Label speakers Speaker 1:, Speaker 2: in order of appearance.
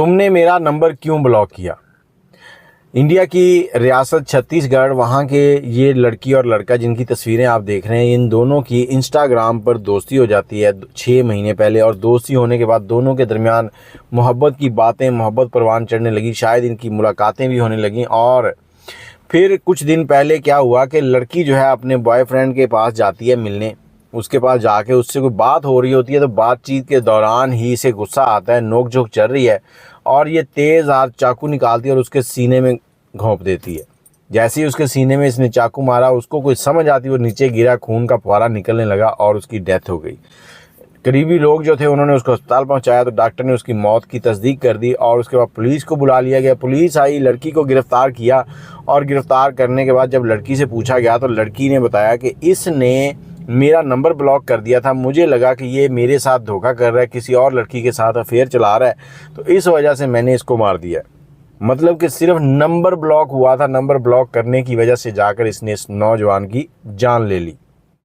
Speaker 1: तुमने मेरा नंबर क्यों ब्लॉक किया। इंडिया की रियासत छत्तीसगढ़, वहाँ के ये लड़की और लड़का जिनकी तस्वीरें आप देख रहे हैं, इन दोनों की इंस्टाग्राम पर दोस्ती हो जाती है 6 महीने पहले, और दोस्ती होने के बाद दोनों के दरमियान मोहब्बत की बातें, मोहब्बत परवान चढ़ने लगी, शायद इनकी मुलाकातें भी होने लगीं। और फिर कुछ दिन पहले क्या हुआ कि लड़की जो है अपने बॉयफ्रेंड के पास जाती है मिलने। उसके पास जाके उससे कोई बात हो रही होती है, तो बातचीत के दौरान ही इसे गुस्सा आता है, नोक झोंक चल रही है, और ये तेज़ चाकू निकालती है और उसके सीने में घोंप देती है। जैसे ही उसके सीने में इसने चाकू मारा, उसको कोई समझ आती, वो नीचे गिरा, खून का फुहारा निकलने लगा और उसकी डेथ हो गई। करीबी लोग जो थे उन्होंने उसको अस्पताल पहुंचाया, तो डॉक्टर ने उसकी मौत की तस्दीक कर दी, और उसके बाद पुलिस को बुला लिया गया। पुलिस आई, लड़की को गिरफ़्तार किया, और गिरफ़्तार करने के बाद जब लड़की से पूछा गया तो लड़की ने बताया कि इसने मेरा नंबर ब्लॉक कर दिया था, मुझे लगा कि ये मेरे साथ धोखा कर रहा है, किसी और लड़की के साथ अफेयर चला रहा है, तो इस वजह से मैंने इसको मार दिया। मतलब कि सिर्फ नंबर ब्लॉक हुआ था, नंबर ब्लॉक करने की वजह से जाकर इसने इस नौजवान की जान ले ली।